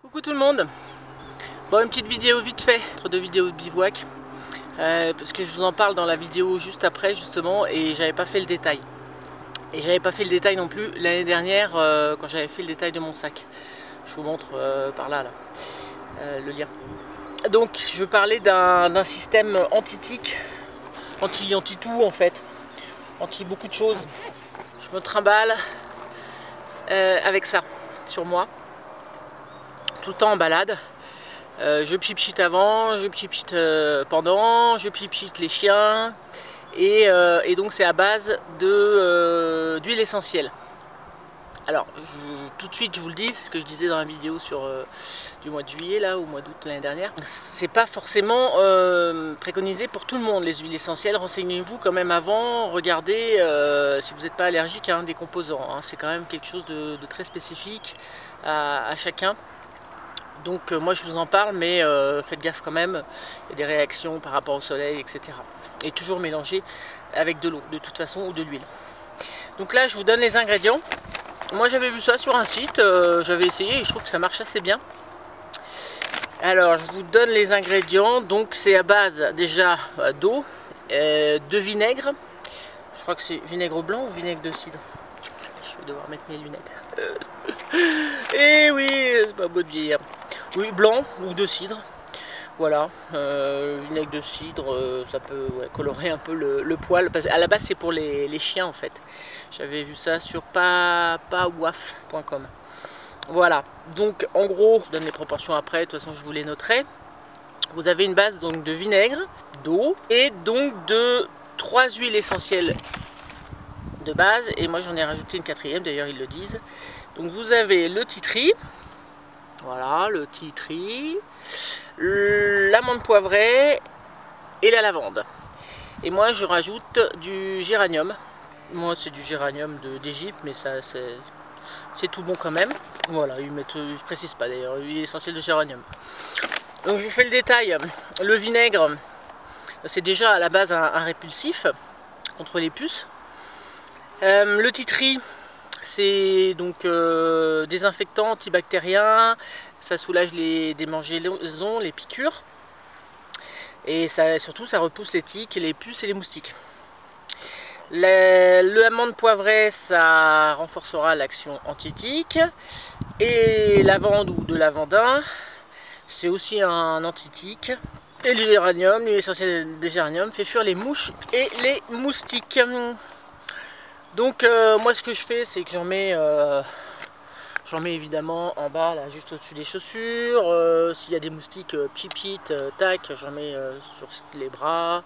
Coucou tout le monde. Bon, une petite vidéo vite fait, entre deux vidéos de bivouac, parce que je vous en parle dans la vidéo juste après justement, et j'avais pas fait le détail. Et j'avais pas fait le détail non plus l'année dernière quand j'avais fait le détail de mon sac. Je vous montre par là, le lien. Donc je parlais d'un système anti-tic, anti-tout en fait, anti beaucoup de choses. Je me trimballe avec ça sur moi, tout le temps en balade. Je pchit avant, je pchit pendant, je pchit les chiens, et donc c'est à base d'huile essentielle. Alors tout de suite je vous le dis, c'est ce que je disais dans la vidéo sur du mois de juillet là, ou mois d'août l'année dernière. C'est pas forcément préconisé pour tout le monde les huiles essentielles. Renseignez-vous quand même avant, regardez si vous n'êtes pas allergique à un des composants, hein. C'est quand même quelque chose de très spécifique à chacun. Donc moi je vous en parle, mais faites gaffe quand même, il y a des réactions par rapport au soleil, etc. Et toujours mélanger avec de l'eau de toute façon, ou de l'huile. Donc là je vous donne les ingrédients. Moi j'avais vu ça sur un site, j'avais essayé et je trouve que ça marche assez bien. Alors je vous donne les ingrédients. Donc c'est à base déjà d'eau, de vinaigre. Je crois que c'est vinaigre blanc ou vinaigre de cidre. Je vais devoir mettre mes lunettes. Et oui, c'est pas beau de vieillir. Oui, blanc ou de cidre. Voilà, vinaigre de cidre, ça peut colorer un peu le poil. Parce qu'à la base c'est pour les chiens en fait. J'avais vu ça sur papawaf.com. Voilà, donc en gros, je donne les proportions après, de toute façon je vous les noterai. Vous avez une base donc de vinaigre, d'eau et donc de 3 huiles essentielles de base. Et moi j'en ai rajouté une quatrième, d'ailleurs ils le disent. Donc vous avez le titri, voilà le titri, l'amande poivrée et la lavande. Et moi je rajoute du géranium. Moi c'est du géranium d'Égypte, mais ça c'est tout bon quand même. Voilà, ils ne précisent pas d'ailleurs, l'huile essentielle de géranium. Donc je vous fais le détail. Le vinaigre, c'est déjà à la base un répulsif contre les puces. Le titri, c'est donc désinfectant, antibactérien, ça soulage les démangeaisons, les piqûres, et surtout ça repousse les tiques, les puces et les moustiques. L'amande poivrée, ça renforcera l'action anti-tique, et lavande ou de lavandin, c'est aussi un anti-tique. Et le géranium, l'huile essentielle de géranium, fait fuir les mouches et les moustiques. Donc moi ce que je fais, c'est que j'en mets évidemment en bas, là, juste au-dessus des chaussures. S'il y a des moustiques, pipit, tac, j'en mets sur les bras.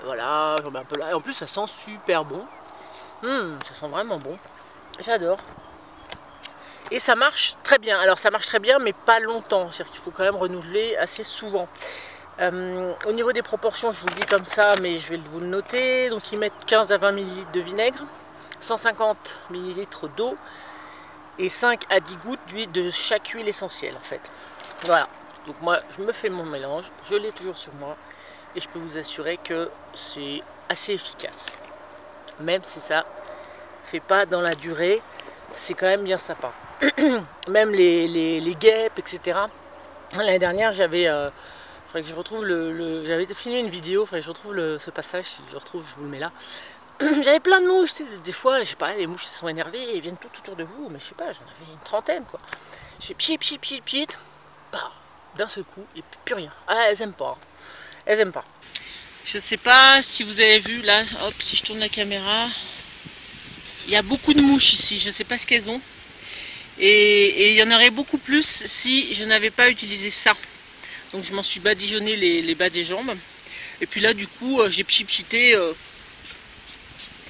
Voilà, j'en mets un peu là. Et en plus ça sent super bon. Ça sent vraiment bon. J'adore. Et ça marche très bien. Alors ça marche très bien, mais pas longtemps. C'est-à-dire qu'il faut quand même renouveler assez souvent. Au niveau des proportions, je vous le dis comme ça, mais je vais vous le noter. Donc ils mettent 15 à 20 ml de vinaigre, 150 ml d'eau et 5 à 10 gouttes d'huile de chaque huile essentielle en fait. Voilà. Donc moi je me fais mon mélange, je l'ai toujours sur moi et je peux vous assurer que c'est assez efficace. Même si ça fait pas dans la durée, c'est quand même bien sympa. Même les guêpes, etc. L'année dernière j'avais... faudrait que je retrouve j'avais filmé une vidéo, faudrait que je retrouve ce passage, si je le retrouve, je vous le mets là. J'avais plein de mouches, tu sais, des fois, je sais pas, les mouches sont énervées et viennent tout autour de vous, mais je sais pas, j'en avais une trentaine quoi. Je fais pchit, pchit, pchit, pchit, bah, d'un seul coup, et plus rien. Ah, elles aiment pas. Elles aiment pas. Je sais pas si vous avez vu, là, hop, si je tourne la caméra, il y a beaucoup de mouches ici, je sais pas ce qu'elles ont. Et il y en aurait beaucoup plus si je n'avais pas utilisé ça. Donc je m'en suis badigeonné les bas des jambes. Et puis là du coup j'ai pchipchité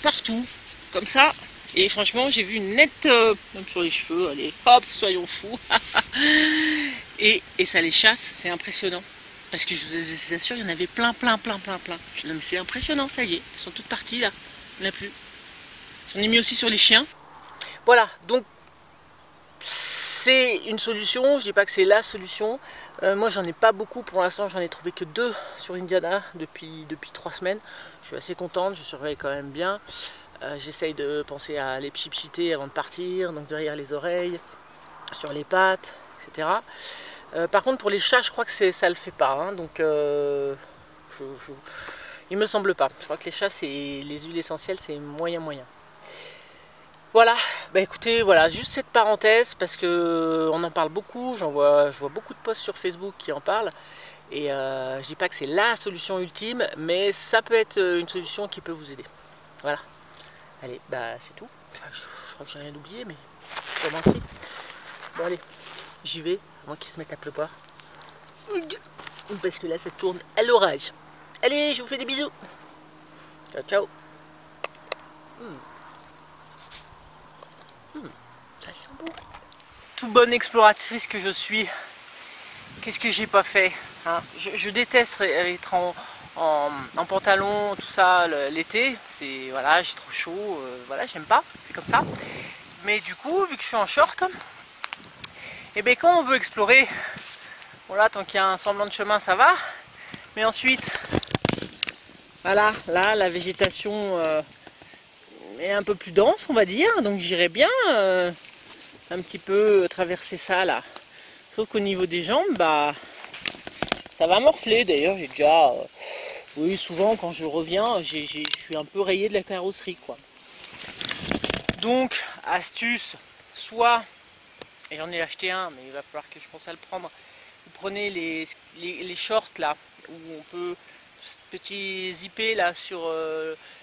partout, comme ça. Et franchement j'ai vu une nette, même sur les cheveux, allez hop, soyons fous. et ça les chasse, c'est impressionnant. Parce que je vous assure, il y en avait plein. C'est impressionnant, ça y est, elles sont toutes parties là, il n'y en a plus. J'en ai mis aussi sur les chiens. Voilà, donc c'est une solution, je dis pas que c'est la solution. Moi j'en ai pas beaucoup pour l'instant, j'en ai trouvé que 2 sur Indiana depuis 3 semaines. Je suis assez contente, je surveille quand même bien. J'essaye de penser à les pchipchiter avant de partir, donc derrière les oreilles, sur les pattes. etc. Par contre pour les chats je crois que ça le fait pas, hein, donc il me semble pas. Je crois que les chats, les huiles essentielles, c'est moyen. Voilà, bah écoutez, voilà, juste cette parenthèse parce que on en parle beaucoup, je vois beaucoup de posts sur Facebook qui en parlent. Et je dis pas que c'est la solution ultime, mais ça peut être une solution qui peut vous aider. Voilà. Allez, bah c'est tout. Je crois que j'ai rien oublié, mais sûrement si. Bon allez, j'y vais, avant qu'il se mette à pleuvoir. Parce que là ça tourne à l'orage. Allez, je vous fais des bisous. Ciao, ciao. Ça sent bon. Toute bonne exploratrice que je suis, qu'est-ce que j'ai pas fait, hein? Je déteste être en pantalon, tout ça, l'été. C'est voilà, j'ai trop chaud, voilà, j'aime pas, c'est comme ça. Mais du coup, vu que je suis en short, et bien quand on veut explorer, voilà, tant qu'il y a un semblant de chemin, ça va. Mais ensuite, voilà, là, la végétation est un peu plus dense, on va dire. Donc j'irais bien un petit peu traverser ça, là. Sauf qu'au niveau des jambes, bah, ça va morfler. D'ailleurs, j'ai déjà... oui, souvent, quand je reviens, je suis un peu rayé de la carrosserie, quoi. Donc, astuce, soit... Et j'en ai acheté un, mais il va falloir que je pense à le prendre. Vous prenez les shorts, là, où on peut... petit zippé là sur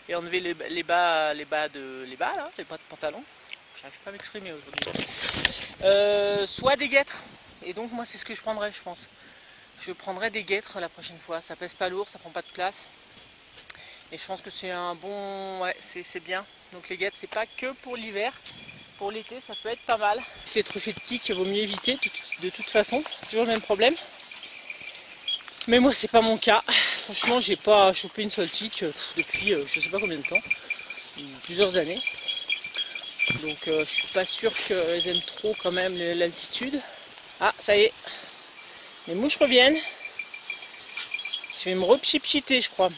et enlever les bas là, les bas de pantalon. J'arrive pas à m'exprimer aujourd'hui. Soit des guêtres, et donc moi c'est ce que je prendrais, je pense. Je prendrai des guêtres la prochaine fois. Ça pèse pas lourd, ça prend pas de place, et je pense que c'est un bon, ouais, c'est bien. Donc les guêtres, c'est pas que pour l'hiver, pour l'été ça peut être pas mal. C'est truffé de tiques, il vaut mieux éviter de toute façon, toujours le même problème. Mais moi c'est pas mon cas. Franchement, j'ai pas chopé une seule tique depuis je sais pas combien de temps, plusieurs années. Donc je suis pas sûr qu'elles aiment trop quand même l'altitude. Ah, ça y est, les mouches reviennent. Je vais me repchipchiter, je crois.